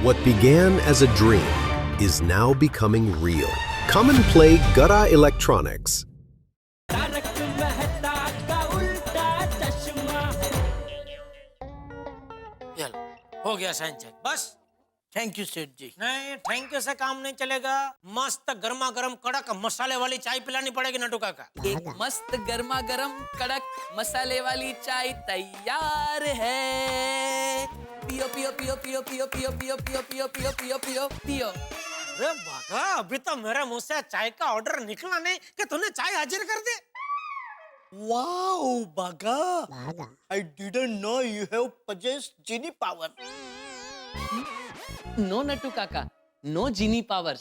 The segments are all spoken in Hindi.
What began as a dream is now becoming real. Come and play Gada Electronics. हो गया साइन चेक बस। थैंक यू सेठ जी। नहीं थैंक यू से काम नहीं चलेगा। मस्त गर्मा गर्म कड़क मसाले वाली चाय पिलानी पड़ेगी नटू काका। एक मस्त गर्मा गर्म कड़क मसाले वाली चाय तैयार है। पियो पियो पियो पियो पियो पियो पियो पियो पियो पियो पियो पियो पियो। अरे बागा अभी तो मेरे मुंह से चाय का ऑर्डर निकला नहीं कि तूने चाय हाजिर कर दी। Wow Bagha, I didn't know you have possessed genie power. No Nattu काका, नो जीनी पावर।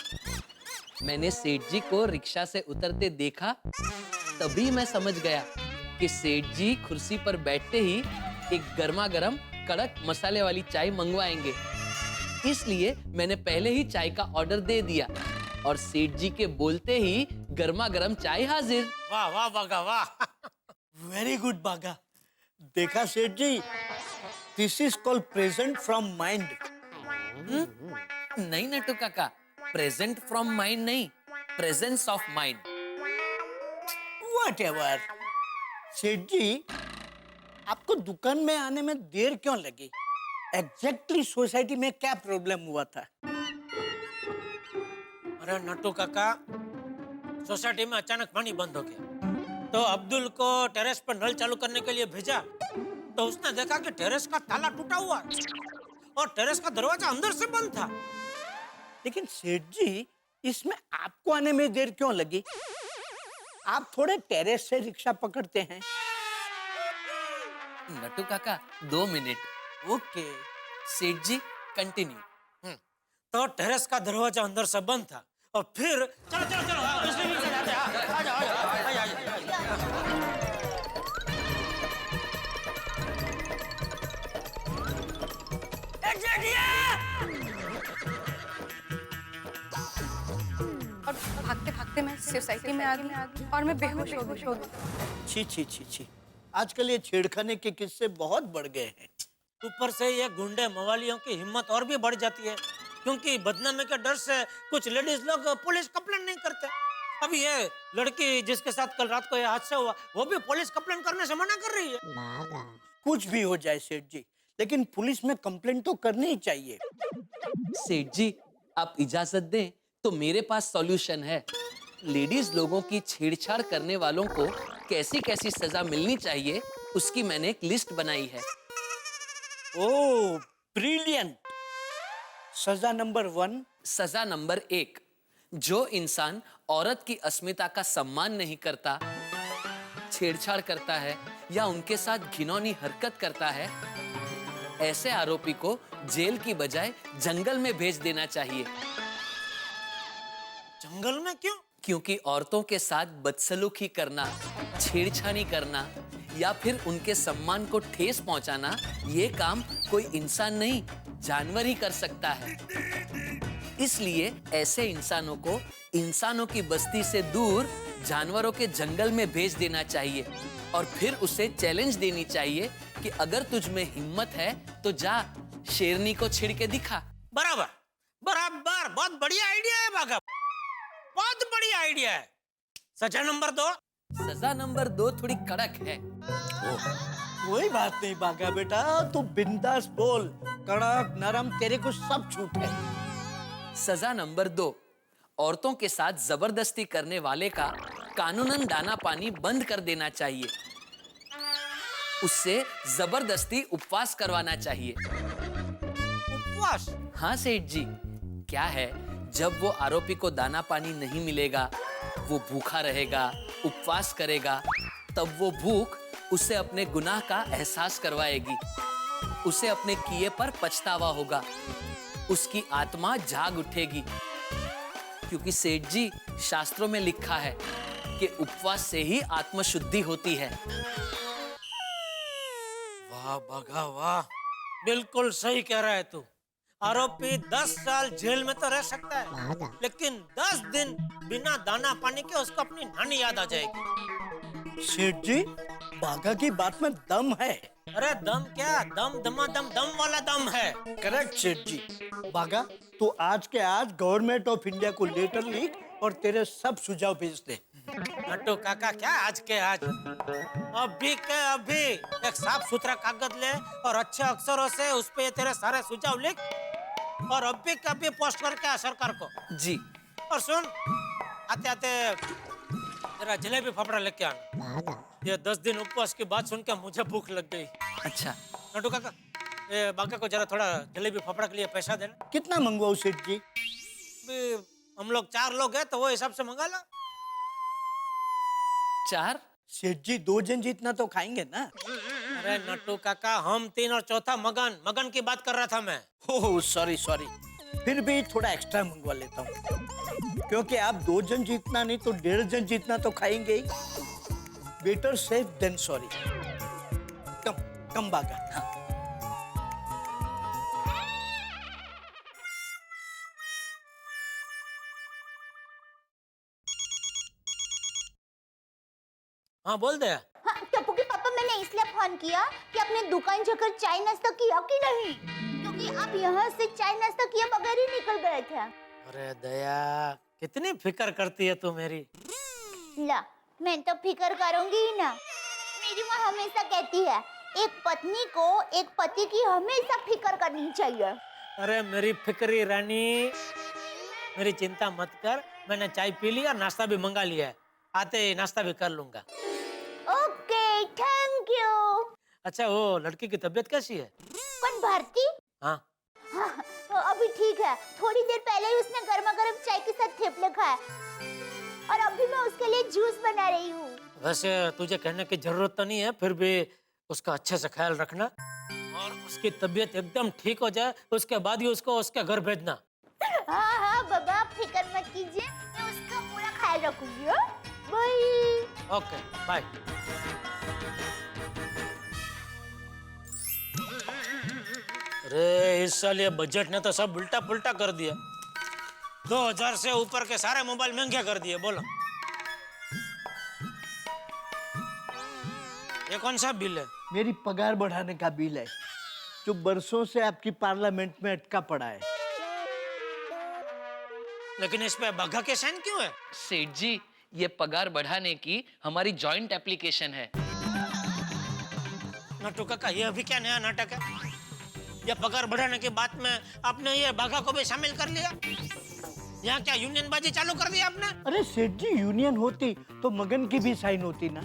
मैंने सेठ जी को रिक्शा से उतरते देखा, तभी मैं समझ गया कि सेठ जी कुर्सी पर बैठते ही एक गर्मा गर्म कड़क मसाले वाली चाय मंगवाएंगे। इसलिए मैंने पहले ही चाय का ऑर्डर दे दिया और सेठ जी के बोलते ही गर्मा गर्म चाय हाजिर। वाह वाह बागा वाह। Very good Bagha. देखा सेठ जी, this is called present from mind. नहीं नट्टू काका, प्रेजेंट फ्रॉम माइंड नहीं, प्रेजेंस ऑफ माइंड। Whatever. सेठ जी, आपको दुकान में आने में देर क्यों लगी? एग्जैक्टली सोसाइटी में क्या प्रॉब्लम हुआ था? अरे नट्टू काका, सोसाइटी में अचानक पानी बंद हो गया तो अब्दुल को टेरेस पर नल चालू करने के लिए भेजा तो उसने देखा कि टेरेस का ताला टूटा हुआ और टेरेस का दरवाजा अंदर से बंद था। लेकिन सेठ जी, इसमें आपको आने में देर क्यों लगी? आप थोड़े टेरेस से रिक्शा पकड़ते हैं। नट्टू काका 2 मिनट। ओके सेठ जी कंटिन्यू। तो टेरेस का दरवाजा अंदर से बंद था और फिर चलो चलो चलो दूसरी भी चले आते हैं। आ जाओ आ जाओ आ जाओ। और भागते भागते मैं सोसाइटी में आ गई और मैं बेहोश हो गई। छी छी छी छी, आजकल ये छेड़खाने के किस्से बहुत बढ़ गए हैं। ऊपर से ये गुंडे मवालियों की हिम्मत और भी बढ़ जाती है क्योंकि बदनामी के डर से कुछ लेडीज लोग पुलिस कंप्लेंट नहीं करते। अभी ये लड़की जिसके साथ कल रात को ये हादसा हुआ वो भी पुलिस कंप्लेंट करने से मना कर रही है। कुछ भी हो जाए सेठ जी, लेकिन पुलिस में कंप्लेंट तो करनी ही चाहिए। सेठ जी आप इजाजत दें तो मेरे पास सॉल्यूशन है। लेडीज लोगों की छेड़छाड़ करने वालों को कैसी कैसी सजा मिलनी चाहिए उसकी मैंने एक लिस्ट बनाई है। ओह ब्रिलियंट। सजा नंबर 1। सजा नंबर 1, जो इंसान औरत की अस्मिता का सम्मान नहीं करता, छेड़छाड़ करता है या उनके साथ घिनौनी हरकत करता है, ऐसे आरोपी को जेल की बजाय जंगल में भेज देना चाहिए। जंगल में क्यों? क्योंकि औरतों के साथ बदसलूकी करना, छेड़छाड़ी करना या फिर उनके सम्मान को ठेस पहुंचाना, ये काम कोई इंसान नहीं जानवर ही कर सकता है। इसलिए ऐसे इंसानों को इंसानों की बस्ती से दूर जानवरों के जंगल में भेज देना चाहिए और फिर उसे चैलेंज देनी चाहिए कि अगर तुझ में हिम्मत है तो जा शेरनी को छिड़ के दिखा। बराबर बराबर, बहुत बढ़िया आइडिया है बागा, बहुत बढ़िया आइडिया है। सजा नंबर 2। सजा नंबर 2 थोड़ी कड़क है। कोई बात नहीं बागा बेटा, तू बिंदास बोल। कड़क नरम तेरे को सब छूट है। सजा नंबर 2, औरतों के साथ जबरदस्ती करने वाले का कानूनन दाना पानी बंद कर देना चाहिए। उससे जबरदस्ती उपवास करवाना चाहिए। उपवास? हाँ सेठ जी, क्या है, जब वो आरोपी को दाना पानी नहीं मिलेगा, वो भूखा रहेगा, उपवास करेगा, तब वो भूख उसे अपने गुनाह का एहसास करवाएगी। उसे अपने किए पर पछतावा होगा, उसकी आत्मा जाग उठेगी। क्योंकि सेठ जी, शास्त्रों में लिखा है कि उपवास से ही आत्मशुद्धि होती है। वाह बागा वाह, बिल्कुल सही कह रहा है तू। आरोपी 10 साल जेल में तो रह सकता है लेकिन 10 दिन बिना दाना पानी के उसको अपनी नानी याद आ जाएगी। सेठ जी, बागा की बात में दम है। अरे दम क्या, दम दमादम दम वाला दम है। करेक्ट सेठ जी। बागा, तो आज के आज गवर्नमेंट ऑफ इंडिया को लेटर लिख और तेरे सब सुझाव भेज दे। नट्टू काका क्या आज के आज, अभी के अभी एक साफ सुथरा कागज ले और अच्छे अक्षरों से उस पे तेरे सारे सुझाव लिख और अभी के अभी पोस्ट करके आ सरकार को। जी। और सुन, आते आते तेरा जलेबी फाफड़ा लेके आना। ये 10 दिन उपवास की बात सुन के मुझे भूख लग गई। अच्छा। नट्टू काका, ये बाका को जरा थोड़ा जलेबी फाफड़ा के लिए पैसा देना। कितना मंगवाऊं सेठ जी? भी हम लोग 4 लोग हैं तो वो हिसाब से मंगा लो। 4? सेठ जी 2 जन जितना तो खाएंगे ना। अरे नट्टू काका, हम 3 और चौथा मगन, मगन की बात कर रहा था मैं। ओह सॉरी सॉरी, फिर भी थोड़ा एक्स्ट्रा मंगवा लेता हूँ, क्योंकि आप 2 जन जितना नहीं तो 1.5 जन जितना तो खाएंगे ही। Better safe than sorry. कम कम बागा। हाँ बोल दे। हाँ, टप्पू के पापा, मैंने इसलिए फोन किया कि आपने दुकान जाकर चाय नाश्ता किया कि नहीं, क्योंकि आप यहाँ से चाय नाश्ता किए बगैर ही निकल गए थे। अरे दया, कितनी फिक्र करती है तू मेरी। ला, मैं तो फिक्र करूंगी ही ना। मेरी माँ हमेशा कहती है एक पत्नी को एक पति की हमेशा फिक्र करनी चाहिए। अरे मेरी फिक्री रानी, मेरी चिंता मत कर, मैंने चाय पी ली और नाश्ता भी मंगा लिया है, आते ही नाश्ता भी कर लूंगा। Okay, thank you. अच्छा, वो लड़की की तबीयत कैसी है? कौन, भारती? हाँ। हाँ, अभी ठीक है। थोड़ी देर पहले ही उसने गर्मा गर्म चाय के साथ थेपले खाए और अभी मैं उसके लिए जूस बना रही हूँ। वैसे तुझे कहने की जरूरत तो नहीं है, फिर भी उसका अच्छे से ख्याल रखना और उसकी तबीयत एकदम ठीक हो जाए उसके बाद ही उसको उसके घर भेजना। हाँ हाँ बाबा, आप फिक्र मत कीजिए, मैं उसका पूरा ख्याल रखूंगी। बाय। Okay bye. अरे इस साल ये बजट ने तो सब उल्टा पुल्टा कर दिया। 2000 से ऊपर के सारे मोबाइल महंगे कर दिए। बोलो ये कौन सा बिल है? मेरी पगार बढ़ाने का बिल है, जो बरसों से आपकी पार्लियामेंट में अटका पड़ा है। लेकिन इस पे बग्घा के साइन क्यों है? सेठ जी, ये पगार बढ़ाने की हमारी जॉइंट एप्लीकेशन है। नट्टू काका, ये अभी क्या नया नाटक है? ये पगार बढ़ाने की बात में आपने ये बाघा को भी शामिल कर लिया? यहाँ क्या यूनियन बाजी चालू कर दी आपने? अरे सेठ जी, यूनियन होती तो मगन की भी साइन होती ना।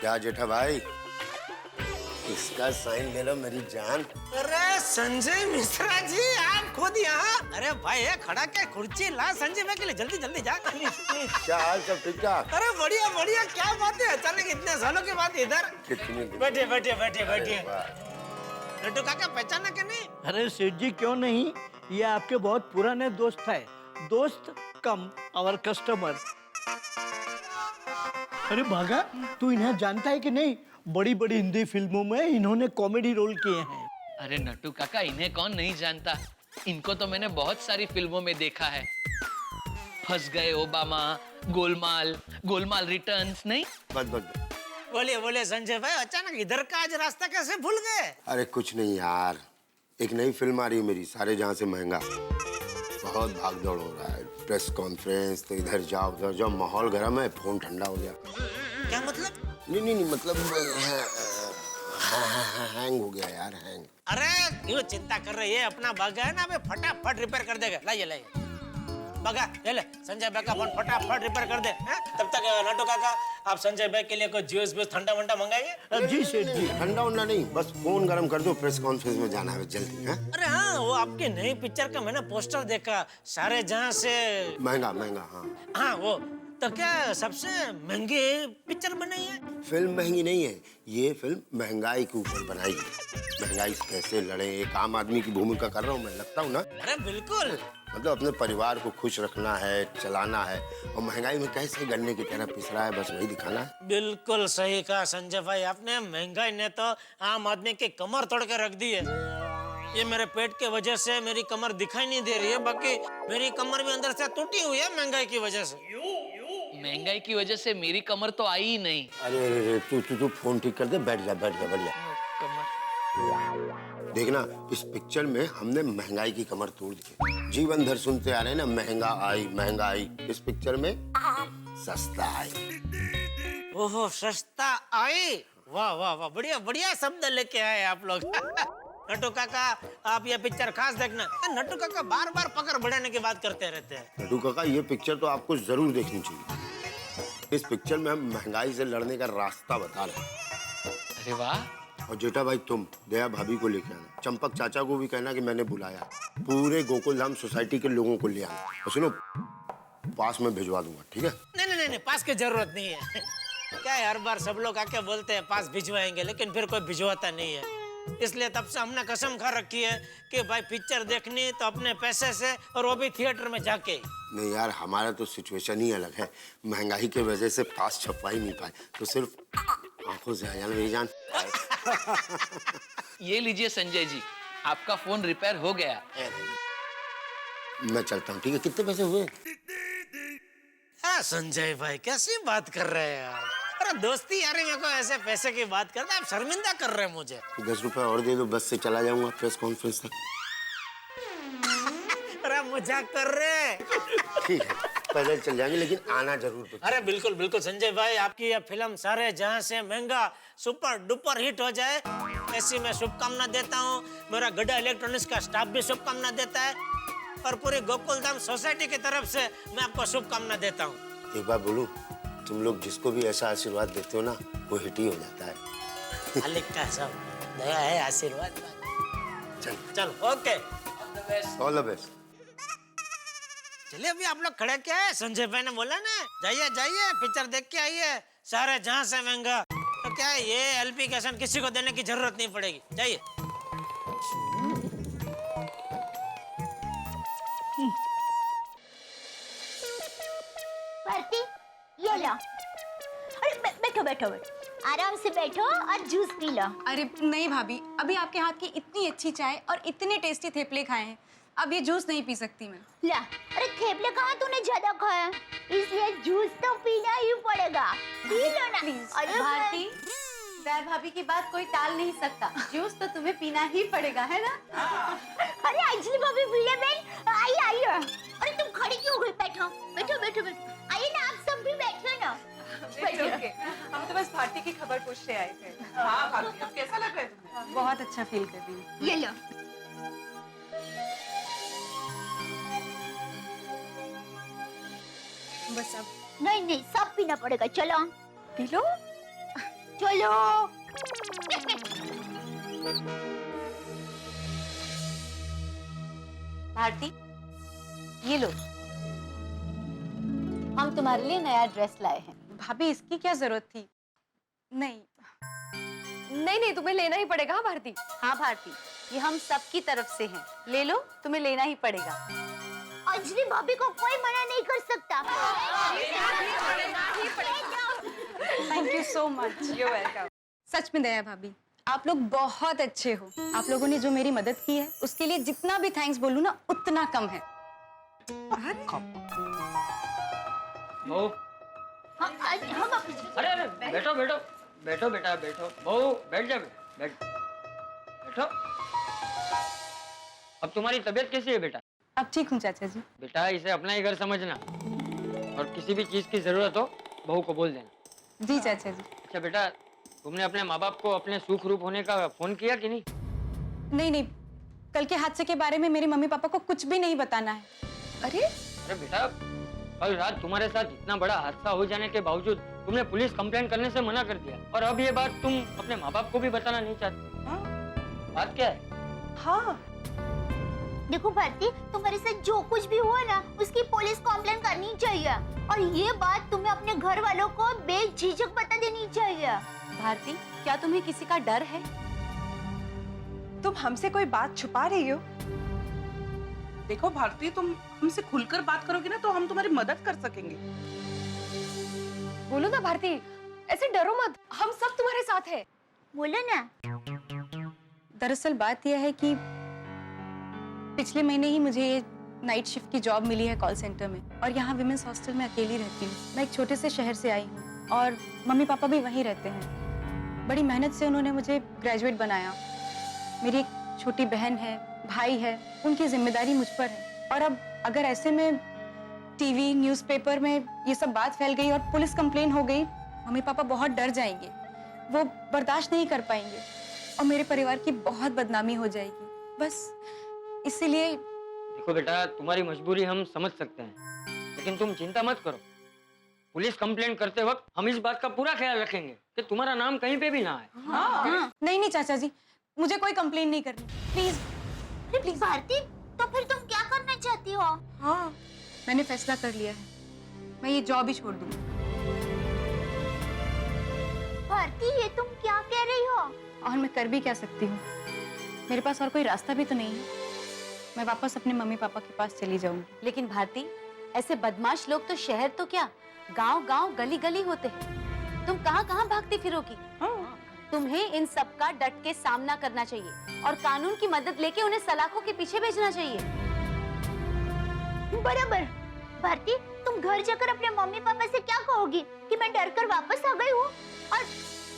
क्या जेठा भाई, इसका साइन ले लो मेरी जान। अरे संजय मिश्रा जी, आप खुद यहाँ? अरे भाई ये खड़ा के कुर्सी ला संजय भाई के लिए, जल्दी जल्दी जा। क्या हाल, सब ठीक ठाक? अरे बढ़िया बढ़िया, क्या बात है, अचानक इतने सालों के बाद इधर? कितनी बैठिए बैठिए बैठिए बैठिए। लड्डू काका पहचाना कि नहीं? अरे सेठ जी क्यों नहीं, ये आपके बहुत पुराने दोस्त है। दोस्त कम और कस्टमर। अरे भागा, तू इन्हें जानता है कि नहीं? बड़ी बड़ी हिंदी फिल्मों में इन्होंने कॉमेडी रोल किए हैं। अरे नट्टू काका, इन्हें कौन नहीं जानता, इनको तो मैंने बहुत सारी फिल्मों में देखा है। फंस गए ओबामा, गोलमाल, गोलमाल रिटर्न्स। नहीं बस बस। बोलिए बोलिए संजय भाई, अचानक इधर का आज रास्ता कैसे भूल गए? अरे कुछ नहीं यार, एक नई फिल्म आ रही है मेरी, सारे जहां से महंगा। बहुत भागदौड़ हो रहा है, प्रेस कॉन्फ्रेंस, तो इधर जाओ उधर जाओ, माहौल गर्म है, फोन ठंडा हो गया। क्या मतलब? नहीं मतलब हैंग हो गया यार, हैंग। अरे क्यों चिंता कर रही है, अपना बागा है ना, अबे फटाफट रिपेयर कर देगा। लाइए लाइए बागा, ले संजय भाई का फोन फटाफट रिपेयर कर दे। तब तक नट्टू काका, आप संजय भाई के लिए कोई जूस वूस ठंडा वंडा मंगाइए। जी सेठ जी। ठंडा उंडा नहीं, बस फोन गर्म कर दो, प्रेस कॉन्फ्रेंस में जाना है जल्दी। है अरे हाँ, वो आपकी नई पिक्चर का मैंने पोस्टर देखा, सारे जहां से महंगा महंगा। हाँ हाँ, वो तो क्या सबसे महंगी पिक्चर बनाई है? फिल्म महंगी नहीं है, ये फिल्म महंगाई के ऊपर बनाई है। महंगाई से कैसे लड़े, एक आम आदमी की भूमिका कर रहा हूँ मैं, लगता हूँ ना? अरे बिल्कुल। मतलब अपने परिवार को खुश रखना है, चलाना है, और महंगाई में कैसे गन्ने की तरह पिस रहा है, बस वही दिखाना है। बिल्कुल सही कहा संजय भाई आपने, महंगाई ने तो आम आदमी की कमर तोड़ के रख दी है। ये मेरे पेट के वजह से मेरी कमर दिखाई नहीं दे रही है, बाकी मेरी कमर भी अंदर से टूटी हुई है महंगाई की वजह से। महंगाई की वजह से मेरी कमर तो आई ही नहीं। अरे अरे अरे, तू फोन ठीक कर दे, बैठ जा बैठ जा बैठ जा। कमर देखना, इस पिक्चर में हमने महंगाई की कमर तोड़ दी है। जीवन भर सुनते आ रहे हैं ना, महंगाई। इस पिक्चर में सस्ता आई। ओहो, सस्ता आई। वाह वाह वाह, बढ़िया बढ़िया शब्द लेके आए आप लोग। नट्टू काका, आप ये पिक्चर खास देखना। नट्टू काका बार बार पकड़ बढ़ाने की बात करते रहते हैं। नट्टू काका, ये पिक्चर तो आपको जरूर देखनी चाहिए। इस पिक्चर में हम महंगाई से लड़ने का रास्ता बता रहे हैं। अरे वाह। और जेठा भाई, तुम दया भाभी को लेके आना, चंपक चाचा को भी कहना कि मैंने बुलाया, पूरे गोकुल धाम सोसाइटी के लोगों को ले आना। और सुनो, पास में भिजवा दूंगा, ठीक है? नहीं, पास की जरूरत नहीं है। क्या है, हर बार सब लोग आके बोलते हैं पास भिजवाएंगे, लेकिन फिर कोई भिजवाता नहीं है। इसलिए तब से हमने कसम खा रखी है कि भाई पिक्चर देखनी तो अपने पैसे से, और वो भी थिएटर में जाके। नहीं यार, हमारा तो सिचुएशन ही अलग है। महंगाई की वजह से पास छपवा ही नहीं पाए, तो सिर्फ आंखों से आ जाना मेरी जान। ये लीजिए संजय जी, आपका फोन रिपेयर हो गया। मैं चलता हूँ, ठीक है? कितने पैसे हुए? संजय भाई, कैसी बात कर रहे हैं आप? अरे दोस्ती यारी में को ऐसे पैसे की बात करते हैं, आप शर्मिंदा कर रहे हैं मुझे। 10 रुपए और दे दो, बस से चला जाऊंगा प्रेस कॉन्फ्रेंस तक। अरे मजाक कर रहे हैं। ठीक है, पैदल चल जाएंगे, लेकिन आना जरूर। अरे बिल्कुल बिल्कुल संजय भाई, आपकी यह फिल्म सारे जहां से महंगा सुपर डुपर हिट हो जाए, ऐसी मैं शुभकामना देता हूँ। मेरा गड्ढा इलेक्ट्रॉनिक्स का स्टाफ भी शुभकामना देता है, और पूरी गोकुलधाम सोसाइटी की तरफ से मैं आपको शुभकामना देता हूँ। एक बार बोलूं, तुम लोग जिसको भी ऐसा आशीर्वाद देते हो ना, वो हिट ही हो जाता है। मालिक का सब दया है, आशीर्वाद। चल चलो, ओके, ऑल द बेस्ट। चलिए, अभी आप लोग खड़े क्या है? संजय भाई ने बोला ना, जाइए जाइए पिक्चर देख के आइए, सारे जहां से महंगा। तो क्या है, ये एप्लीकेशन किसी को देने की जरूरत नहीं पड़ेगी, जाइए। भारती, ये लो। अरे बैठो बैठो बैठो, आराम से बैठो और जूस पी लो। अरे नहीं भाभी, अभी आपके हाथ की इतनी अच्छी चाय और इतने टेस्टी थेपले खाए हैं, अब ये जूस नहीं पी सकती मैं। ला, अरे थेपले कहाँ तूने ज्यादा खाया, इसलिए जूस तो पीना ही पड़ेगा। पी लो ना प्लीज। अरे भारती, दया भाभी की बात कोई टाल नहीं सकता, जूस तो तुम्हें पीना ही पड़ेगा, है ना? अरे अंजलि भाभी पी ले बहन, आइए आइए। अरे तुम खड़ी क्यों हुई? बैठो बैठो बैठो बैठो, आइए ना, आप सब भी बैठो ना। ओके, हम तो बस भारती की खबर पूछने आए थे। हाँ भाभी, अब कैसा लग रहा है तुम्हें? बहुत अच्छा फील कर रही हूँ। ये लो। बस अब नहीं नहीं, सब पीना पड़ेगा, चलो पी लो। चलो। भारती, ये लो, हम तुम्हारे लिए नया ड्रेस लाए हैं। भाभी, इसकी क्या जरूरत थी? नहीं नहीं, तुम्हें लेना ही पड़ेगा। भारती, हाँ भारती, ये हम सबकी तरफ से हैं, ले लो, तुम्हें लेना ही पड़ेगा। अंजलि भाभी को कोई मना नहीं कर सकता। Thank you so much. You're welcome. सच में दया भाभी, आप लोग बहुत अच्छे हो। आप लोगों ने जो मेरी मदद की है, उसके लिए जितना भी थैंक्स बोलूं ना, उतना कम है। बहू, अरे अरे बैठो बैठो बैठो बेटा बैठो। बहू बैठ जा, बैठो। अब तुम्हारी तबीयत कैसी है बेटा? अब ठीक हूँ चाचा जी। बेटा, इसे अपना ही घर समझना, और किसी भी चीज की जरूरत हो बहू को बोल देना। जी चाचा जी। अच्छा बेटा, तुमने अपने माँ बाप को अपने सुख रूप होने का फोन किया कि नहीं? नहीं, कल के हादसे के बारे में मेरे मम्मी पापा को कुछ भी नहीं बताना है। अरे अरे बेटा, कल रात तुम्हारे साथ इतना बड़ा हादसा हो जाने के बावजूद तुमने पुलिस कंप्लेंट करने से मना कर दिया, और अब ये बात तुम अपने माँ बाप को भी बताना नहीं चाहते। बात क्या है? हाँ, देखो भारती, तुम्हारे साथ जो कुछ भी हुआ ना, उसकी पुलिस कंप्लेंट करनी चाहिए, और ये बात तुम्हें अपने घर वालों को बेझिझक बता देनी चाहिए। भारती, क्या तुम्हें किसी का डर है? तुम हमसे कोई बात छुपा रही हो? देखो भारती, तुम हमसे खुलकर बात करोगी ना, तो हम तुम्हारी मदद कर सकेंगे। बोलो ना भारती, ऐसे डरो मत, हम सब तुम्हारे साथ हैं। बोलो ना। दरअसल बात यह है कि पिछले महीने ही मुझे ये नाइट शिफ्ट की जॉब मिली है कॉल सेंटर में और यहाँ विमेंस हॉस्टल में अकेली रहती हूँ। मैं एक छोटे से शहर से आई हूँ और मम्मी पापा भी वहीं रहते हैं। बड़ी मेहनत से उन्होंने मुझे ग्रेजुएट बनाया। मेरी एक छोटी बहन है, भाई है, उनकी जिम्मेदारी मुझ पर है। और अब अगर ऐसे में टीवी, न्यूज़पेपर में ये सब बात फैल गई और पुलिस कंप्लेन हो गई, मम्मी पापा बहुत डर जाएंगे, वो बर्दाश्त नहीं कर पाएंगे और मेरे परिवार की बहुत बदनामी हो जाएगी। बस इसीलिए। देखो बेटा, तुम्हारी मजबूरी हम समझ सकते हैं, लेकिन तुम चिंता मत करो। पुलिस कंप्लेंट करते वक्त हम इस बात का पूरा ख्याल रखेंगे कि तुम्हारा नाम कहीं पे भी ना आए। हाँ। नहीं चाचा जी, मुझे कोई कंप्लेन नहीं करनी, प्लीज। प्लीज भारती, तो फिर तुम क्या करना चाहती हो? हाँ, मैंने फैसला कर लिया है, मैं ये जॉब ही छोड़ दूंगी। भारती, ये तुम क्या कह रही हो? और मैं कर भी क्या सकती हूँ, मेरे पास और कोई रास्ता भी तो नहीं है। मैं वापस अपने मम्मी पापा के पास चली जाऊंगी। लेकिन भारती, ऐसे बदमाश लोग तो शहर तो क्या, गांव-गांव, गली-गली होते हैं। तुम कहां-कहां भागती फिरोगी? तुम्हें इन सब का डट के सामना करना चाहिए और कानून की मदद लेके उन्हें सलाखों के पीछे भेजना चाहिए। बराबर। भारती, तुम घर जाकर अपने मम्मी पापा से क्या कहोगी कि मैं डर कर वापस आ गई हूँ और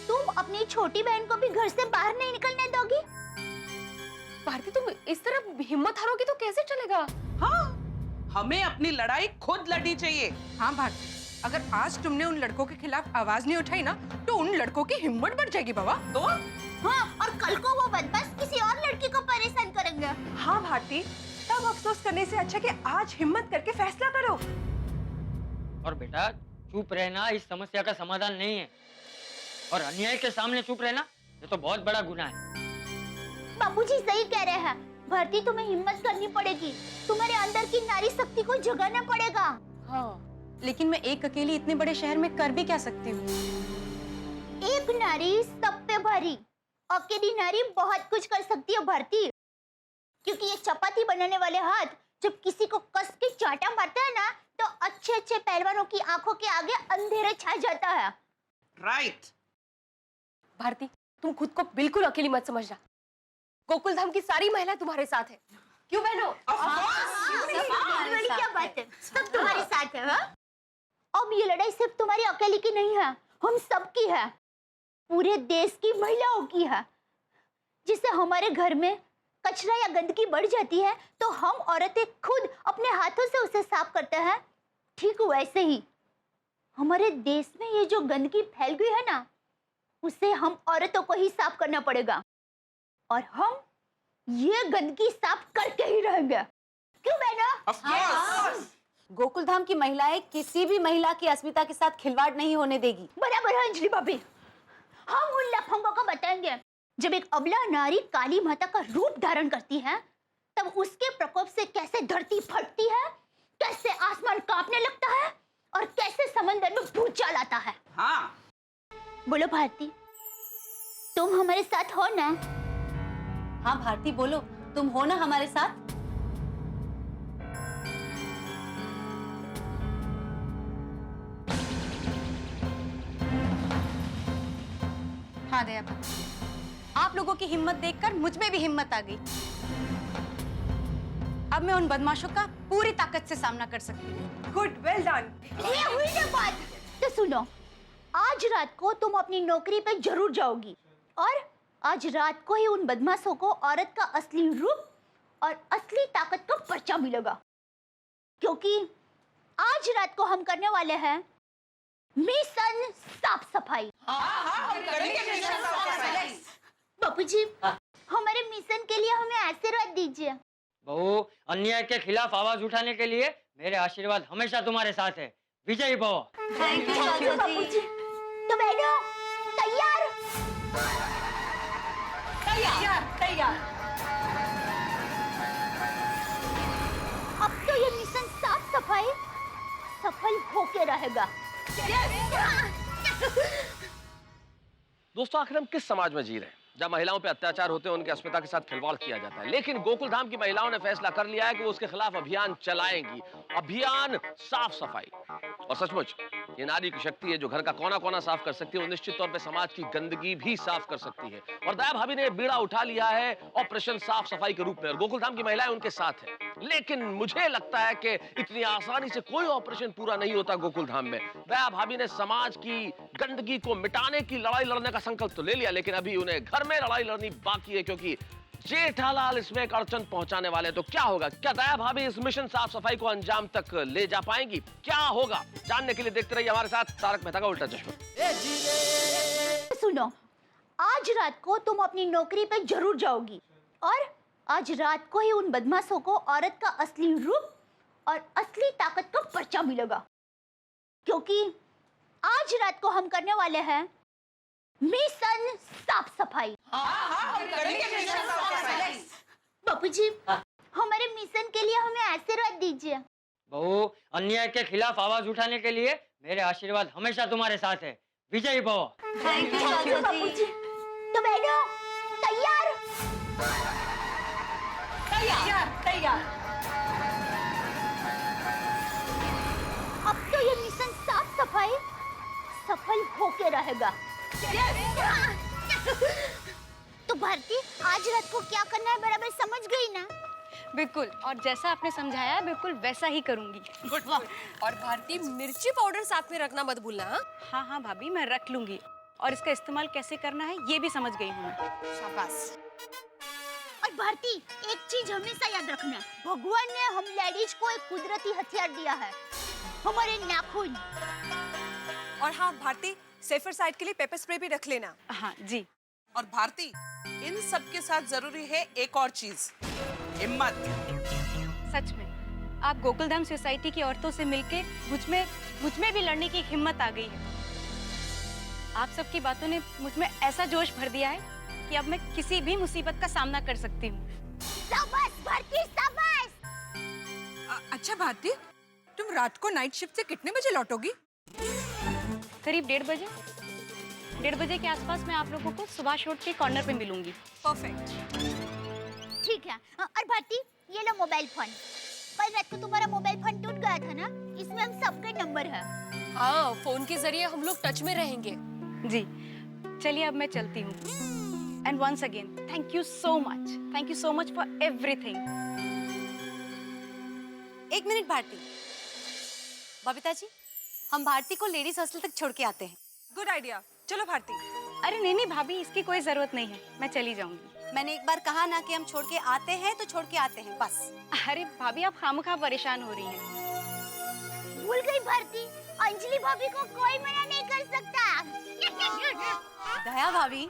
तुम अपनी छोटी बहन को भी घर से बाहर नहीं निकलने दोगी? भारती, तुम इस तरह हिम्मत हारोगी तो कैसे चलेगा? हाँ, हमें अपनी लड़ाई खुद लड़नी चाहिए। हाँ भारती, अगर आज तुमने उन लड़कों के खिलाफ आवाज नहीं उठाई ना, तो उन लड़कों की हिम्मत बढ़ जाएगी बाबा। तो हाँ, और कल को वो बदमाश किसी और लड़की को परेशान करेंगे। हाँ भारती, तब अफसोस करने से अच्छा कि आज हिम्मत करके फैसला करो। और बेटा, चुप रहना इस समस्या का समाधान नहीं है, और अन्याय के सामने चुप रहना ये तो बहुत बड़ा गुनाह है। बाबूजी सही कह रहे हैं। भारती, तुम्हें हिम्मत करनी पड़ेगी, तुम्हारे अंदर की नारी शक्ति को जगाना पड़ेगा। हाँ, लेकिन मैं एक अकेली इतने बड़े शहर में कर भी क्या सकती हूँ? एक नारी सब पे भारी, अकेली नारी बहुत कुछ कर सकती है भारती, क्योंकि ये चपाती बनाने वाले हाथ जब किसी को कस के चाटा मारता है ना, तो अच्छे अच्छे पहलवानों की आंखों के आगे अंधेरे छा जाता है। राइट। भारती, तुम खुद को बिल्कुल अकेली मत समझना। गोकुलधाम की सारी महिलाएं तुम्हारे साथ है। क्यों बहनों? क्या बात है, सब तुम्हारे साथ है। हाँ? अब ये लड़ाई सिर्फ तुम्हारी अकेली की नहीं है, हम सबकी है, पूरे देश की महिलाओं की है। जिससे हमारे घर में कचरा या गंदगी बढ़ जाती है तो हम औरतें खुद अपने हाथों से उसे साफ करते हैं। ठीक वैसे ही हमारे देश में ये जो गंदगी फैल गई है ना, उसे हम औरतों को ही साफ करना पड़ेगा, और हम ये गंदगी साफ करके ही रहेंगे। क्यों बहना? गोकुलधाम की महिलाएं किसी भी महिला की अस्मिता के साथ खिलवाड़ नहीं होने देगी। बराबर है अंजलि भाभी, हम उन लफंगों को बताएंगे जब एक अबला नारी काली माता का रूप धारण करती है, तब उसके प्रकोप से कैसे धरती फटती है, कैसे आसमान कांपने लगता है और कैसे समंदर में भूचाल आता है। हाँ। बोलो भारती, तुम हमारे साथ हो ना? हाँ भारती, बोलो, तुम हो ना हमारे साथ? हाँ दया, आप लोगों की हिम्मत देखकर मुझ में भी हिम्मत आ गई। अब मैं उन बदमाशों का पूरी ताकत से सामना कर सकती हूँ। Good, well done. ये हुई ना बात। तो सुनो, आज रात को तुम अपनी नौकरी पे जरूर जाओगी, और आज रात को ही उन बदमाशों को औरत का असली रूप और असली ताकत का पर्चा मिलेगा, क्योंकि आज रात को हम करने वाले हैं मिशन साफ सफाई। बापूजी, हमारे मिशन के लिए हमें आशीर्वाद दीजिए। बहू, अन्याय के खिलाफ आवाज उठाने के लिए मेरे आशीर्वाद हमेशा तुम्हारे साथ है। विजयी भव। थैंक यू बापूजी। तो बहनों, तैयार? तैयार। अब तो ये मिशन साफ सफाई सफल होके रहेगा। दोस्तों, आखिर हम किस समाज में जी रहे हैं? जब महिलाओं पे अत्याचार होते हैं उनकी अस्मिता के साथ खिलवाड़ किया जाता है। लेकिन गोकुलधाम की महिलाओं ने फैसला कर लिया है कि वो उसके खिलाफ अभियान चलाएंगी, अभियान साफ सफाई। और सचमुच ये नारी की शक्ति है जो घर का कोना कोना साफ कर सकती है, वो निश्चित तौर पे समाज की गंदगी भी साफ कर सकती है। और दया भाभी ने बीड़ा उठा लिया है ऑपरेशन साफ सफाई के रूप में, और गोकुलधाम की महिलाएं उनके साथ हैं। लेकिन मुझे लगता है कि इतनी आसानी से कोई ऑपरेशन पूरा नहीं होता गोकुलधाम में। दया भाभी ने समाज की गंदगी को मिटाने की लड़ाई लड़ने का संकल्प तो ले लिया, लेकिन अभी उन्हें घर में लड़ाई लड़नी बाकी है, क्योंकि जेठालाल इसमें एक अड़चन पहुंचाने वाले। तो क्या होगा? क्या दया भाभी इस मिशन साफ सफाई को अंजाम तक ले जा पाएंगी? क्या होगा जानने के लिए देखते रहिए हमारे साथ तारक मेहता का उल्टा चश्मा। सुनो, आज रात को तुम अपनी नौकरी पे जरूर जाओगी, और आज रात को ही उन बदमाशों को औरत का असली रूप और असली ताकत का पर्चा मिलेगा, क्योंकि आज रात को हम करने वाले हैं मिशन साफ सफाई। बापू जी, हमारे मिशन के लिए हमें आशीर्वाद दीजिए। बहू, अन्याय के खिलाफ आवाज उठाने के लिए मेरे आशीर्वाद हमेशा तुम्हारे साथ है। विजयी भव। थैंक यू बापू जी। तो बहनों, तैयार? तैयार। अब तो ये मिशन साफ सफाई सफल होके रहेगा। तो भारती, आज रात को क्या करना है बराबर समझ गई ना? बिल्कुल, और जैसा आपने समझाया बिल्कुल वैसा ही करूंगी। गुड। और भारती, मिर्ची पाउडर साथ में रखना मत भूलना। हाँ हाँ भाभी, मैं रख लूंगी, और इसका इस्तेमाल कैसे करना है ये भी समझ गई हूँ। शाबाश। और भारती, एक चीज हमेशा याद रखना, भगवान ने हम लेडीज को एक कुदरती हथियार दिया है, हमारे नाखून। और हाँ भारती, सेफर साइड के लिए पेपर स्प्रे भी रख लेना। हाँ जी। और भारती, इन सब के साथ जरूरी है एक और चीज, हिम्मत। सच में आप गोकुलधाम सोसाइटी की औरतों से मिलके मुझ में भी लड़ने की हिम्मत आ गई है। आप सबकी बातों ने मुझ में ऐसा जोश भर दिया है कि अब मैं किसी भी मुसीबत का सामना कर सकती हूँ। शाबाश भारती, शाबाश। अच्छा भारती, तुम रात को नाइट शिफ्ट से कितने बजे लौटोगी? करीब 1:30 बजे के आसपास मैं आप लोगों को सुभाष रोड के कॉर्नर पे मिलूंगी। परफेक्ट। ठीक है। और भारती, ये लो मोबाइल फोन। कल रात को तुम्हारा मोबाइल फोन टूट गया था ना, इसमें हम सबके नंबर है। हाँ, फोन के जरिए हम लोग टच में रहेंगे। जी, चलिए अब मैं चलती हूँ। And once again thank you so much for everything. एक मिनट भारती। बबीता जी, हम भारती को लेडीज हॉस्टल तक छोड़ के आते हैं। गुड आइडिया, चलो भारती। अरे नहीं भाभी, इसकी कोई जरूरत नहीं है, मैं चली जाऊंगी। मैंने एक बार कहा ना कि हम छोड़ के आते हैं तो छोड़ के आते हैं, बस। अरे भाभी, आप खामखा परेशान हो रही हैं। भूल गई भारती, अंजलि भाभी को कोई मना नहीं कर सकता। दया भाभी।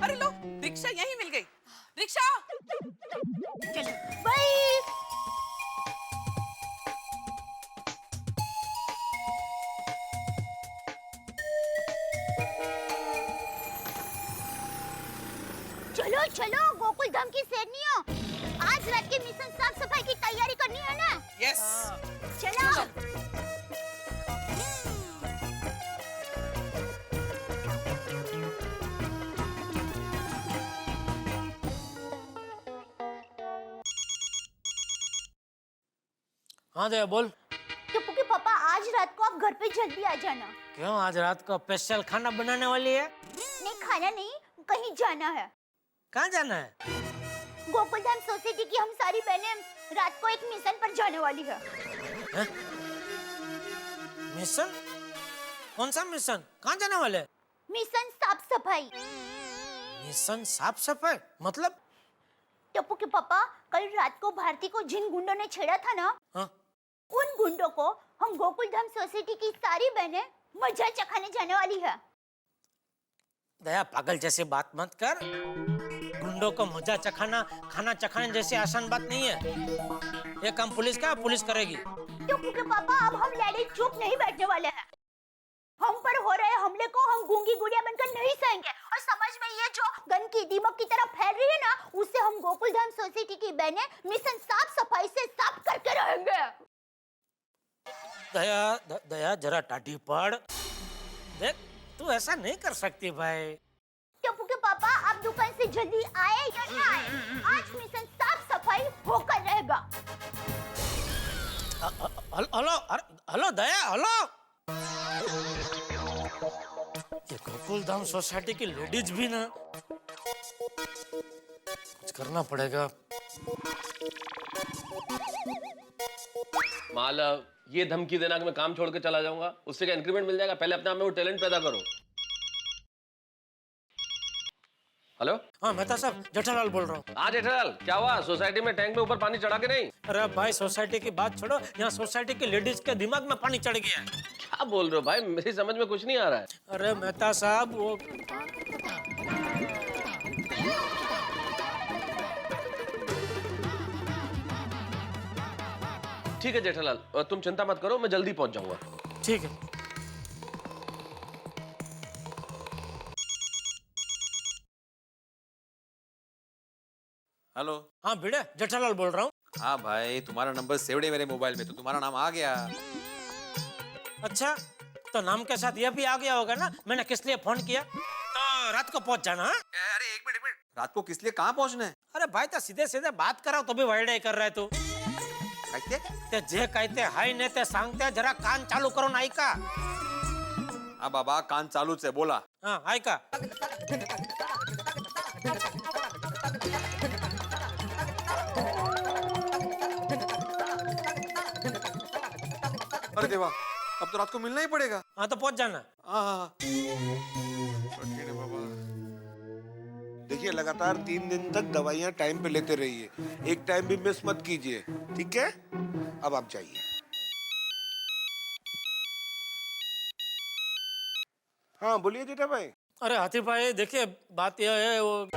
अरे लो, रिक्शा यहीं मिल गई। रिक्शा। चलो बाय। चलो चलो गोकुलधाम की सेनियों, आज रात के मिशन साफ सफाई की तैयारी करनी है ना? यस। चलो। हाँ दया बोल। टप्पू के पापा, आज रात को आप घर पे जल्दी आ जाना। क्यों, आज रात को स्पेशल खाना बनाने वाली है? नहीं, खाना नहीं, कहीं जाना है। कहाँ जाना है? गोकुलधाम सोसाइटी की हम सारी बहनें रात को एक मिशन पर जाने वाली है। मिशन? कौन सा मिशन? कहाँ जाने वाले? मिशन साफ सफाई। मिशन साफ सफाई मतलब? टप्पू के पापा, कल रात को भारती को जिन गुंडों ने छेड़ा था ना, हाँ? उन गुंडों को हम गोकुलधाम सोसाइटी की सारी बहनें मजा चखाने जाने वाली है। दया, पागल जैसे बात मत कर। गुंडों को मजा चखाना, खाना चखाने जैसी आसान बात नहीं है। ये काम पुलिस करेगी। टप्पू के पापा, अब हम लेडीज चुप नहीं बैठने वाले हैं। हम पर हो रहे हमले को हम गूंगी गुड़िया बनकर नहीं सहेंगे, और समाज में ये जो गंदगी दीमक की तरह फैल रही है ना, उसे हम गोकुलधाम सोसाइटी की बहनें मिशन साफ सफाई से साफ करके रहेंगे। दया जरा टाटी पड़। देख, तू ऐसा नहीं कर सकती भाई। टप्पू के पापा आप दुकान से जल्दी आए या ना आए, आज मिशन साफ सफाई होकर रहेगा। हेलो हेलो दया, हेलो। ये गोकुल धाम सोसाइटी की लेडीज भी ना, कुछ करना पड़ेगा। मालव, ये धमकी देना कि मैं काम छोड़ के चला जाऊंगा, उससे क्या इंक्रीमेंट मिल जाएगा? पहले अपने आप में वो टैलेंट पैदा करो। हेलो, हाँ मेहता साहब, जेठालाल बोल रहा हूँ। हाँ जेठालाल, क्या हुआ? सोसाइटी में टैंक में ऊपर पानी चढ़ा के नहीं? अरे भाई सोसाइटी की बात छोड़ो, यहाँ सोसाइटी की लेडीज के दिमाग में पानी चढ़ गया है। क्या बोल रहे हो भाई? मेरी समझ में कुछ नहीं आ रहा है। अरे मेहता साहब वो ठीक है जेठालाल, तुम चिंता मत करो, मैं जल्दी पहुंच जाऊंगा। ठीक है। हेलो। हाँ भिड़े, जेठालाल बोल रहा हूँ। हाँ भाई, तुम्हारा नंबर सेव्ड है मेरे मोबाइल में, तो तुम्हारा नाम आ गया। अच्छा, तो नाम के साथ यह भी आ गया होगा ना, मैंने किस लिए फोन किया? तो रात को पहुंच जाना। हाँ? अरे एक मिनट, रात को किस लिए कहाँ पहुँचना है? अरे भाई तो सीधे सीधे बात कराओ तो भी वाइड कर रहा है तू। कहते? ते जे कहते हाय ने ते सांगते, जरा कान चालू करो ना ऐका। हाँ बाबा, कान चालू से बोला। हाँ ऐका। अरे देवा, अब तो रात को मिलना ही पड़ेगा। हाँ तो पहुंच जाना। हाँ। देखिए, लगातार 3 दिन तक दवाइयाँ टाइम पे लेते रहिए, एक टाइम भी मिस मत कीजिए, ठीक है? अब आप जाइए। हाँ बोलिए जेठा भाई। अरे हाथी भाई देखिए, बात यह है वो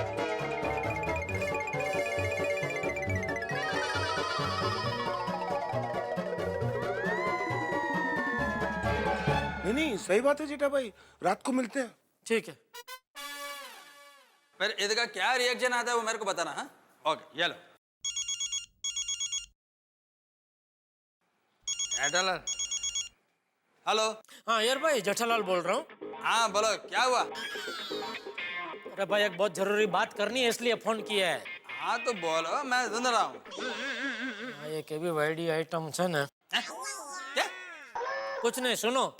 नहीं, सही बात है जेठा भाई, रात को मिलते हैं। ठीक है। फिर इसका क्या रिएक्शन आता है वो मेरे को बताना। हाँ ओके, ये लो। जेठालाल, हेलो। हाँ यार भाई, जेठालाल बोल रहा हूँ। हाँ बोलो, क्या हुआ? अरे भाई एक बहुत जरूरी बात करनी है, इसलिए फोन किया है। हाँ तो बोलो, मैं सुन रहा हूँ। हाँ, ये के भी वाइडी आइटम है ना। क्या? कुछ नहीं, सुनो।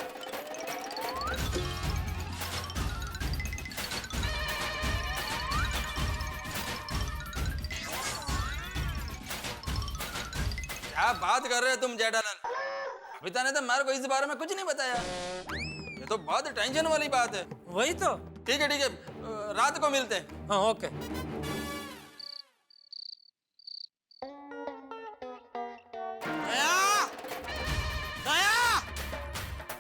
क्या बात कर रहे हो तुम जेठालाल? पिता ने तो मेरे को इस बारे में कुछ नहीं बताया। ये तो बहुत टेंशन वाली बात है। वही तो। ठीक है रात को मिलते हैं। हाँ ओके।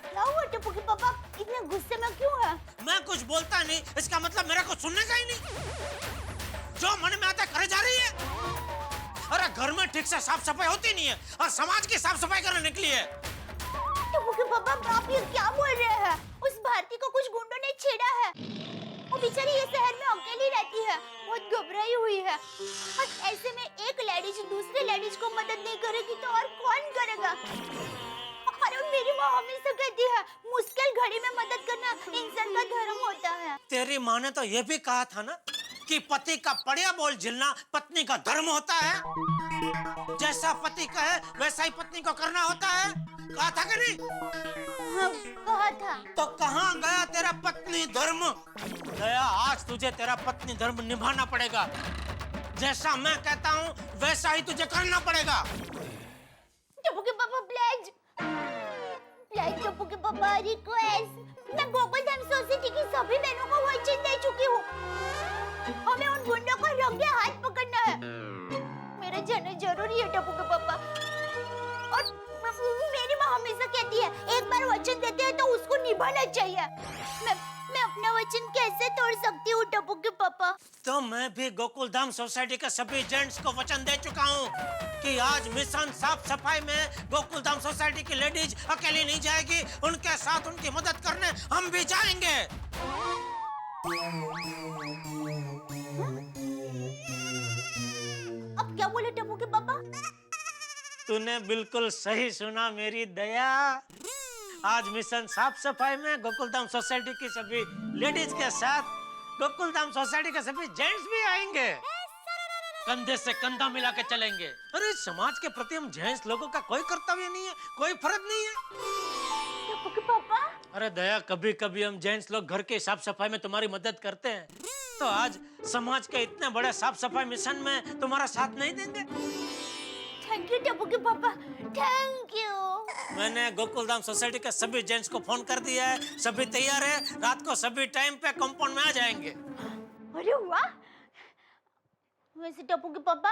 क्या हुआ टप्पू के पापा, इतने गुस्से में क्यों है? मैं कुछ बोलता नहीं, इसका मतलब मेरा कुछ सुनने का ही नहीं। जो मन में आता है करे जा रही है। अरे घर में ठीक से साफ सफाई होती नहीं है और समाज की साफ सफाई करने निकली है। टप्पू के पापा, आप ये क्या बोल रहे हैं? उस भारती को कुछ गुंडों ने छेड़ा है। वो बेचारी ये शहर में अकेली रहती है, बहुत घबराई हुई है। और ऐसे में एक लेडीज दूसरे लेडीज को मदद नहीं करेगी तो और कौन करेगा? अरे मेरी माँ हमेशा कहती है, मुश्किल घड़ी में मदद करना इंसान का धर्म होता है। तेरी माँ ने तो ये भी कहा था ना कि पति का पड़िया बोल झेलना पत्नी का धर्म होता है। जैसा पति कहे वैसा ही पत्नी को करना होता है। कहा था कि नहीं? हाँ, कहा था। तो कहाँ गया तेरा पत्नी धर्म? गया, आज तुझे तेरा पत्नी धर्म निभाना पड़ेगा। जैसा मैं कहता हूँ वैसा ही तुझे करना पड़ेगा। टप्पू के पापा प्लीज, प्लीज टप्पू के पापा रिक्वेस्ट। मैं गोकुल धाम सोसाइटी की सभी बहनों को वचन दे चुकी हूँ। हमें उन गुंडों को रंगे हाथ पकड़ना है। मेरा जाना जरूरी है टप्पू के पापा। और मेरी माँ हमेशा कहती है, एक बार वचन देते हैं तो उसको निभाना चाहिए। मैं अपना वचन कैसे तोड़ सकती हूँ टप्पू के पापा? तो मैं भी गोकुल धाम सोसाइटी के सभी जेंट्स को वचन दे चुका हूँ कि आज मिशन साफ सफाई में गोकुल धाम सोसाइटी की लेडीज अकेली नहीं जाएगी, उनके साथ उनकी मदद करने हम भी जाएंगे। अब क्या बोले टप्पू के पापा? तूने बिल्कुल सही सुना मेरी दया। आज मिशन साफ सफाई में गोकुलधाम सोसाइटी की सभी लेडीज के साथ गोकुलधाम सोसाइटी के सभी जेंट्स भी आएंगे। कंधे से कंधा मिला के चलेंगे। अरे समाज के प्रति हम जेंट्स लोगों का कोई कर्तव्य नहीं है, कोई फर्ज नहीं है। पापा अरे दया, कभी कभी हम जेंट्स लोग घर के साफ सफाई में तुम्हारी मदद करते हैं, तो आज समाज के इतने बड़े साफ सफाई मिशन में तुम्हारा साथ नहीं देंगे? थैंक यू टप्पू के पापा, थैंक यू। मैंने गोकुलधाम सोसाइटी के सभी जेंट्स को फोन कर दिया है, सभी तैयार है, रात को सभी टाइम पे कंपाउंड में आ जाएंगे। अरे वाह। वैसे टप्पू के पापा,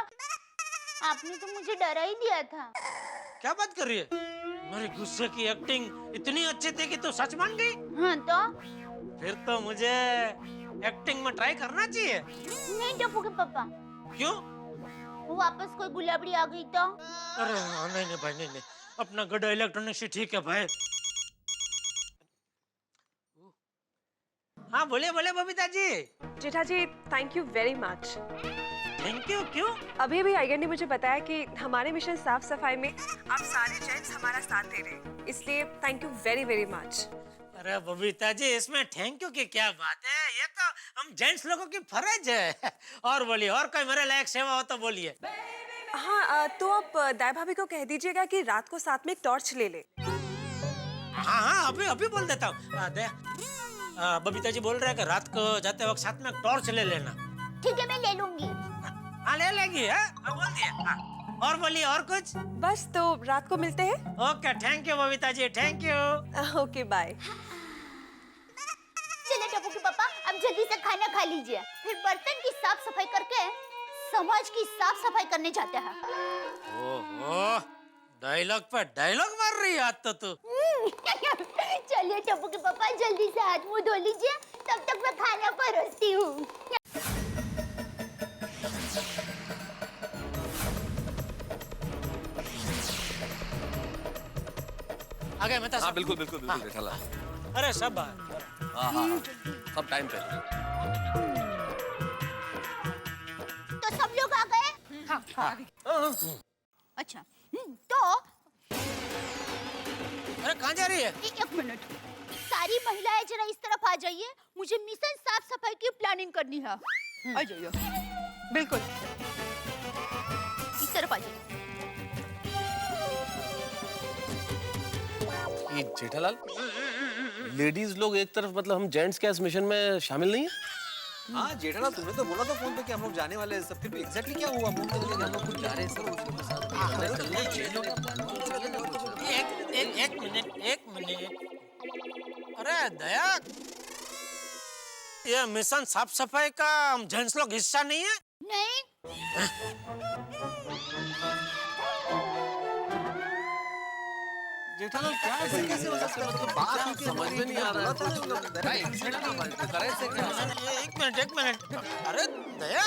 आपने तो मुझे डरा ही दिया था। क्या बात कर रही है? मेरे गुस्से की एक्टिंग इतनी अच्छी थी कि तू सच मान गई? हाँ तो? फिर तो मुझे एक्टिंग में ट्राई करना चाहिए। नहीं टप्पू के पापा। क्यों? वापस कोई गुलाबड़ी आ गई तो? अरे नहीं नहीं भाई, नहीं, अपना गड्ढा इलेक्ट्रॉनिक्स ही ठीक है भाई। हाँ बोले Babita ji. Jetha ji, thank you very much. Thank you? क्यों? अभी आयगन ने मुझे बताया कि हमारे मिशन साफ सफाई में आप सारे जेंट्स हमारा साथ दे रहे हैं, इसलिए thank you very very much. अरे बबीता जी, इसमें थैंक यू की क्या बात है, ये तो हम जेंट्स लोगों की फर्ज है। और बोलिए, और कोई मेरे लायक सेवा हो तो बोलिए। हाँ, तो आप दाई भाभी को कह दीजिएगा कि रात को साथ में एक टॉर्च ले ले। हाँ, अभी बोल देता हूँ। बबीता जी बोल रहे हैं कि रात को जाते वक्त साथ में एक टॉर्च ले लेना। ठीक है, मैं ले लूंगी। हाँ ले लेगी है? बोल दिया। और बोलिए, और कुछ? बस, तो रात को मिलते हैं। Okay, thank you Babita ji, thank you. Okay bye. चले टप्पू के पापा, अब जल्दी से खाना खा लीजिए, फिर बर्तन की साफ सफाई करके समाज की साफ सफाई करने जाते हैं। ओहो, डायलॉग पे डायलॉग मार रही है आज तो तू। चलिए टप्पू के पापा, जल्दी से हाथ मुंह धो लीजिए, तब तक मैं खाना परोसती हूँ। आ गए मेहता साहब? हाँ बिल्कुल बिल्कुल बिल्कुल जेठालाल। अरे सब हाँ, सब टाइम पे। तो सब लोग आ गए? हाँ। अच्छा, तो अरे कहाँ जा रही है? एक मिनट, सारी महिलाएं जरा इस तरफ आ जाइए, मुझे मिशन साफ सफाई की प्लानिंग करनी है। आ जाइए। बिल्कुल, इस तरफ आ जाइए। ये जेठालाल, लेडीज लोग एक तरफ, मतलब हम जेंट्स क्या इस मिशन में शामिल नहीं है? हाँ जेठालाल, तुमने तो बोला था फोन पे कि हम लोग जाने वाले हैं सब, फिर एग्जैक्टली क्या हुआ? हम लोग कुछ जा रहे हैं सर। एक मिनट। अरे दया, ये मिशन साफ सफाई का हम जेंट्स लोग हिस्सा नहीं है? नहीं। जेठालाल क्या कैसे हो सकता है? मतलब बात समझ में नहीं आ रहा है। एक मिनट। अरे दया,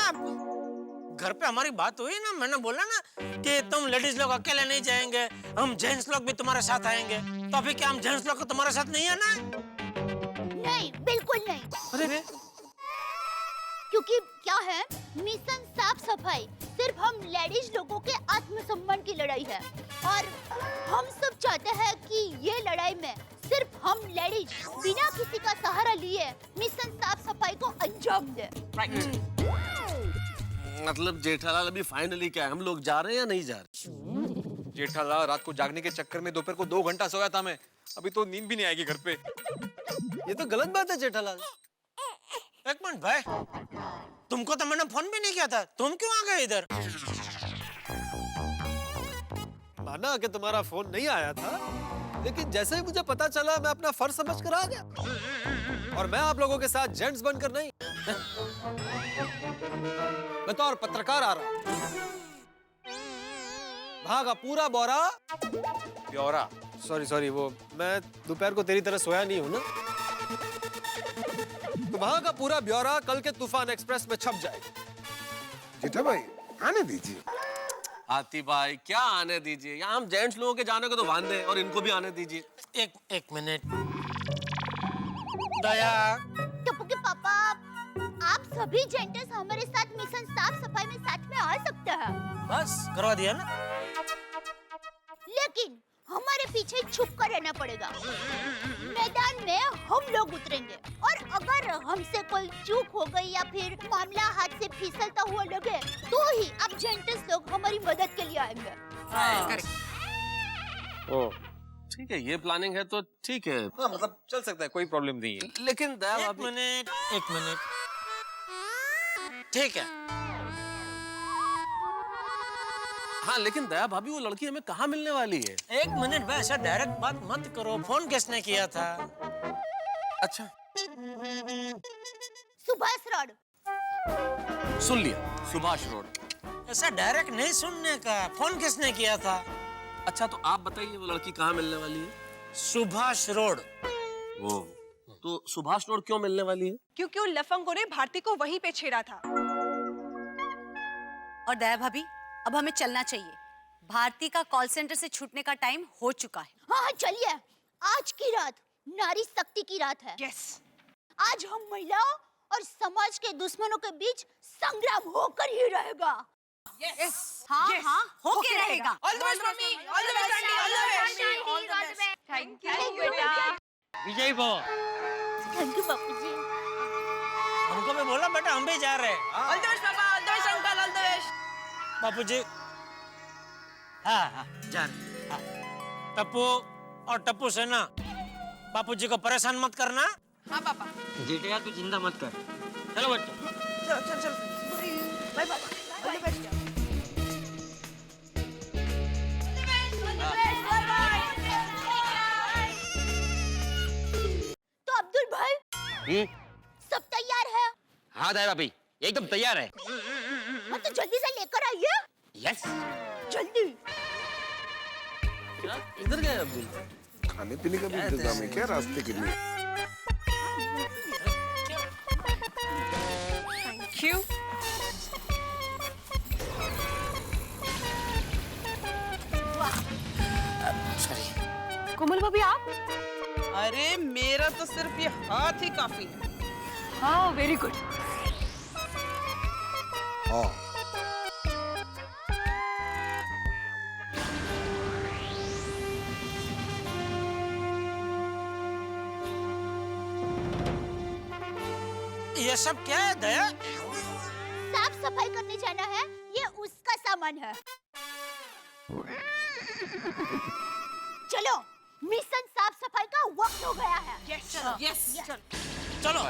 घर पे हमारी बात हुई ना, मैंने बोला ना कि तुम लेडीज लोग अकेले नहीं जाएंगे, हम जेंट्स लोग भी तुम्हारे साथ आएंगे। तो अभी क्या हम जेंट्स लोग को तुम्हारे साथ नहीं आना है? नहीं, बिल्कुल नहीं। अरे क्योंकि क्या है, मिशन साफ सफाई सिर्फ हम लेडीज लोगों के आत्मसम्मान की लड़ाई है, और हम सब चाहते हैं कि ये लड़ाई में सिर्फ हम लेडीज बिना किसी का सहारा लिए मिशन साफ सफाई को अंजाम दें। मतलब जेठालाल, अभी फाइनली क्या है, हम लोग जा रहे हैं या नहीं जा रहे? जेठालाल, रात को जागने के चक्कर में दोपहर को 2 घंटा सोया था मैं, अभी तो नींद भी नहीं आएगी घर पे। ये तो गलत बात है जेठालाल। एक मिनट भाई, तुमको तो मैंने फोन भी नहीं किया था, तुम क्यों आ गए इधर? माना कि तुम्हारा फोन नहीं आया था, लेकिन जैसे ही मुझे पता चला मैं अपना फर्ज समझ कर आ गया, और मैं आप लोगों के साथ जेंट्स बनकर नहीं, बतौर पत्रकार आ रहा। भागा पूरा ब्यौरा, सॉरी, वो मैं दोपहर को तेरी तरह सोया नहीं हूं ना, तो वहां का पूरा ब्यौरा कल के तूफान एक्सप्रेस में छप जाएगा। जेठा भाई आने दीजिए। हाथी भाई क्या आने दीजिए, यहाँ हम जेंट्स लोगों के जाने को तो वांदे हैं, और इनको भी आने दीजिए। एक मिनट दया। टप्पू के पापा, आप सभी जेंटल्स हमारे साथ मिशन साफ सफाई में साथ में आ सकते हैं। बस करवा दिया ना। लेकिन हमारे पीछे छुप कर रहना पड़ेगा। मैदान में हम लोग उतरेंगे और अगर हमसे कोई चूक हो गई या फिर मामला हाथ से फिसलता हुआ लगे तो ही आप जेंटल्स लोग हमारी मदद के लिए आएंगे। ओ, ठीक है, ये प्लानिंग है तो ठीक है। हाँ, मतलब चल सकता है, कोई प्रॉब्लम नहीं है। लेकिन दया एक मिनट, ठीक है। हाँ, लेकिन दया भाभी वो लड़की हमें कहाँ मिलने वाली है? एक मिनट भाई, ऐसा डायरेक्ट बात मत करो। फोन किसने किया था? अच्छा, सुभाष रोड। सुन लिया, सुभाष रोड। ऐसा डायरेक्ट नहीं सुनने का। फोन किसने किया था? अच्छा, तो आप बताइए वो लड़की कहाँ मिलने वाली है? सुभाष रोड। वो तो सुभाष रोड क्यों मिलने वाली है? क्योंकि उन लफंगों ने भारती को वहीं पे छेड़ा था। और दया भाभी, अब हमें चलना चाहिए। भारती का कॉल सेंटर से छूटने का टाइम हो चुका है। हाँ, चलिए। आज की रात नारी शक्ति की रात है। यस। आज हम महिलाओं और समाज के दुश्मनों के बीच संग्राम होकर ही रहेगा। यस। हाँ हाँ, होके रहेगा। All the best mummy, all the best aunty, all the best. Thank you बेटा। विजय भव। थैंक यू बापूजी। हमको भी बोला बेटा, हम भी जा रहे हैं। ऑल द बेस्ट पापा, all the best uncle, all the best. बापूजी। हाँ, जा रहे। हाँ। टप्पू और टप्पू सेना, बापूजी को परेशान मत करना। हाँ पापा। जेठिया तू चिंता मत कर। चलो बच्चों। चल। Bye bye. All the best. तो अब्दुल भाई, सब तैयार है? हाँ दया भाभी, एकदम तैयार है। हाँ, तो जल्दी से लेकर आइए। यस। जल्दी। इधर गए अब्दुल? खाने पीने का भी इंतजाम है क्या रास्ते के लिए? Thank you. कोमल भाभी, आप? अरे मेरा तो सिर्फ ये हाथ ही काफी है। हाँ, वेरी गुड। ये सब क्या है दया? साफ सफाई करने जाना है, ये उसका सामान है। चलो, मिशन साफ सफाई का वक्त हो गया है। यस। चलो।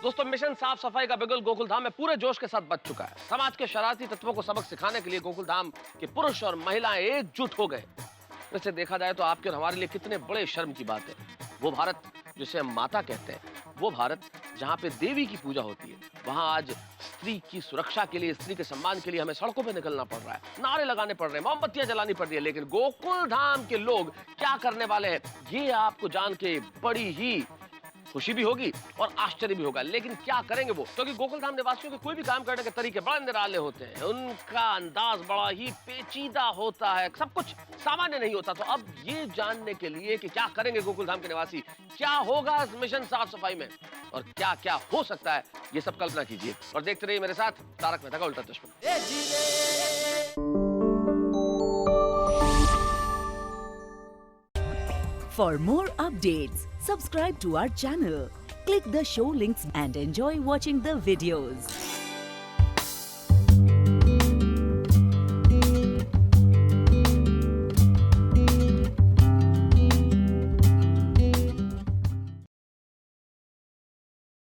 दोस्तों, मिशन साफ सफाई का बिगुल गोकुलधाम में पूरे जोश के साथ बच चुका है। समाज के शरारती तत्वों को सबक सिखाने के लिए गोकुलधाम के पुरुष और महिलाएं एकजुट हो गए। वैसे देखा जाए तो आपके और हमारे लिए कितने बड़े शर्म की बात है। वो भारत जिसे हम माता कहते हैं, वो भारत जहाँ पे देवी की पूजा होती है, वहाँ आज स्त्री की सुरक्षा के लिए, स्त्री के सम्मान के लिए हमें सड़कों पे निकलना पड़ रहा है, नारे लगाने पड़ रहे हैं, मोमबत्तियां जलानी पड़ रही है। लेकिन गोकुलधाम के लोग क्या करने वाले हैं, ये आपको जान के बड़ी ही खुशी भी होगी और आश्चर्य भी होगा। लेकिन क्या करेंगे वो, क्योंकि गोकुलधाम निवासियों के कोई भी काम करने के तरीके बड़े निराले होते हैं, उनका अंदाज बड़ा ही पेचीदा होता है, सब कुछ सामान्य नहीं होता। तो अब ये जानने के लिए कि क्या करेंगे गोकुलधाम के निवासी, क्या होगा इस मिशन साफ सफाई में और क्या क्या हो सकता है, ये सब कल्पना कीजिए और देखते रहिए मेरे साथ तारक मेहता का उल्टा चश्मा। For more updates, subscribe to our channel, click the show links and enjoy watching the videos.